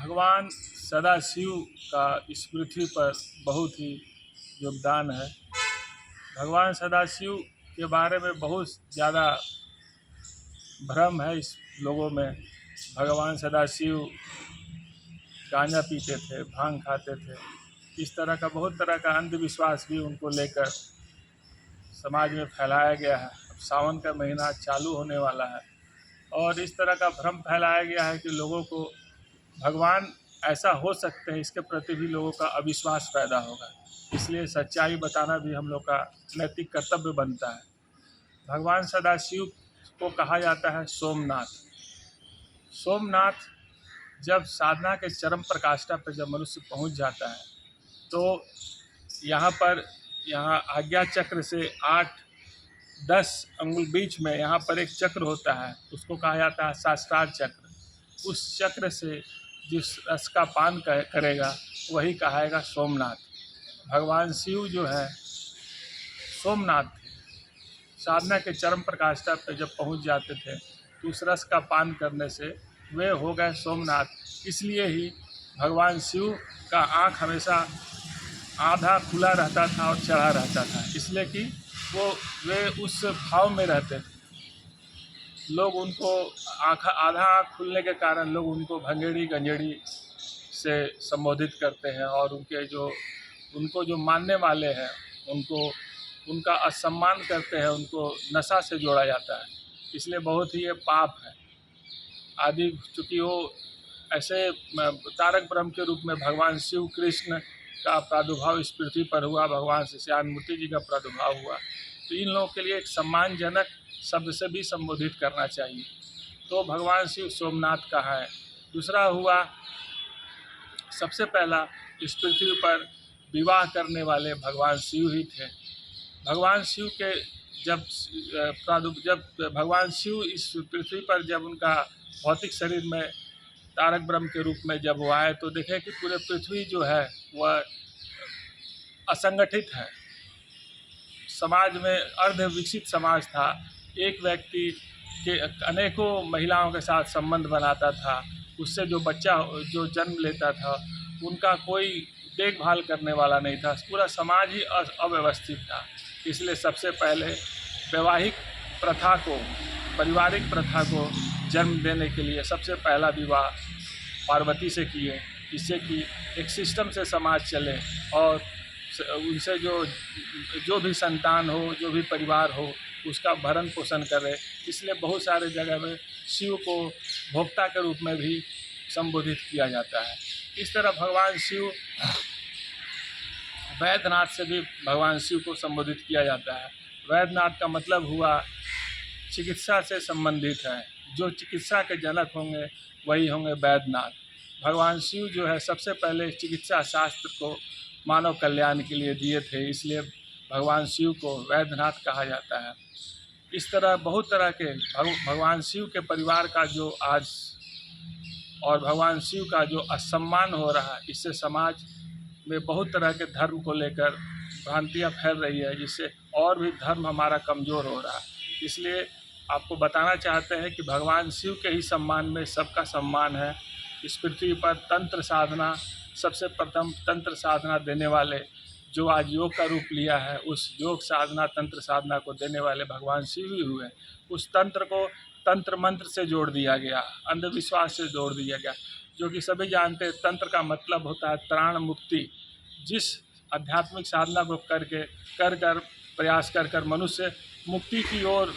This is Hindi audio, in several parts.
भगवान सदाशिव का इस पृथ्वी पर बहुत ही योगदान है। भगवान सदाशिव के बारे में बहुत ज़्यादा भ्रम है इस लोगों में। भगवान सदाशिव गांजा पीते थे, भांग खाते थे, इस तरह का बहुत तरह का अंधविश्वास भी उनको लेकर समाज में फैलाया गया है। अब सावन का महीना चालू होने वाला है और इस तरह का भ्रम फैलाया गया है कि लोगों को भगवान ऐसा हो सकते हैं, इसके प्रति भी लोगों का अविश्वास पैदा होगा। इसलिए सच्चाई बताना भी हम लोग का नैतिक कर्तव्य बनता है। भगवान सदाशिव को कहा जाता है सोमनाथ। सोमनाथ जब साधना के चरम प्रकाष्ठा पर जब मनुष्य पहुंच जाता है तो यहाँ आज्ञा चक्र से 8-10 अंगुल बीच में यहाँ पर एक चक्र होता है, उसको कहा जाता है शास्त्रार्थ चक्र। उस चक्र से जिस रस का पान करेगा वही कहाएगा सोमनाथ। भगवान शिव जो है सोमनाथ थे। साधना के चरम प्रकाष्ठा पर जब पहुँच जाते थे तो उस रस का पान करने से वे हो गए सोमनाथ। इसलिए ही भगवान शिव का आँख हमेशा आधा खुला रहता था और चढ़ा रहता था, इसलिए कि वे उस भाव में रहते थे। लोग उनको आधा आँख खुलने के कारण लोग उनको भंगेड़ी गंजेड़ी से संबोधित करते हैं और उनको जो मानने वाले हैं उनका असम्मान करते हैं, उनको नशा से जोड़ा जाता है। इसलिए बहुत ही ये पाप है आदि। चूँकि वो ऐसे तारक ब्रह्म के रूप में भगवान शिव कृष्ण का प्रादुर्भाव इस पृथ्वी पर हुआ, भगवान श्याममूर्ति जी का प्रादुर्भाव हुआ, तो इन लोगों के लिए एक सम्मानजनक शब्द से भी संबोधित करना चाहिए। तो भगवान शिव सोमनाथ कहा है। दूसरा हुआ, सबसे पहला इस पृथ्वी पर विवाह करने वाले भगवान शिव ही थे। भगवान शिव के जब भगवान शिव इस पृथ्वी पर जब उनका भौतिक शरीर में तारक ब्रह्म के रूप में जब वो आए तो देखे कि पूरे पृथ्वी जो है वह असंगठित है। समाज में अर्ध विकसित समाज था। एक व्यक्ति के अनेकों महिलाओं के साथ संबंध बनाता था, उससे जो बच्चा जो जन्म लेता था उनका कोई देखभाल करने वाला नहीं था। पूरा समाज ही अव्यवस्थित था। इसलिए सबसे पहले वैवाहिक प्रथा को, पारिवारिक प्रथा को जन्म देने के लिए सबसे पहला विवाह पार्वती से किए, जिससे कि एक सिस्टम से समाज चले और उनसे जो भी संतान हो, जो भी परिवार हो, उसका भरण पोषण करे। इसलिए बहुत सारे जगह में शिव को भोक्ता के रूप में भी संबोधित किया जाता है। इस तरह भगवान शिव वैद्यनाथ से भी भगवान शिव को संबोधित किया जाता है। वैद्यनाथ का मतलब हुआ चिकित्सा से संबंधित है। जो चिकित्सा के जनक होंगे वही होंगे वैद्यनाथ। भगवान शिव जो है सबसे पहले चिकित्सा शास्त्र को मानव कल्याण के लिए दिए थे, इसलिए भगवान शिव को वैद्यनाथ कहा जाता है। इस तरह बहुत तरह के भगवान शिव के परिवार का जो आज और भगवान शिव का जो असम्मान हो रहा है, इससे समाज में बहुत तरह के धर्म को लेकर भ्रांतियाँ फैल रही है, जिससे और भी धर्म हमारा कमज़ोर हो रहा है। इसलिए आपको बताना चाहते हैं कि भगवान शिव के ही सम्मान में सबका सम्मान है। इस पृथ्वी पर तंत्र साधना, सबसे प्रथम तंत्र साधना देने वाले जो आज योग का रूप लिया है, उस योग साधना तंत्र साधना को देने वाले भगवान शिव ही हुए। उस तंत्र को तंत्र मंत्र से जोड़ दिया गया, अंधविश्वास से जोड़ दिया गया, जो कि सभी जानते हैं तंत्र का मतलब होता है त्राण मुक्ति। जिस आध्यात्मिक साधना को कर प्रयास कर मनुष्य मुक्ति की ओर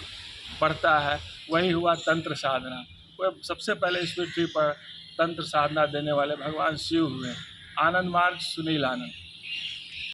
बढ़ता है, वही हुआ तंत्र साधना। वह सबसे पहले इस पृथ्वी पर तंत्र साधना देने वाले भगवान शिव हुए। आनंद मार्ग सुनील आनंद।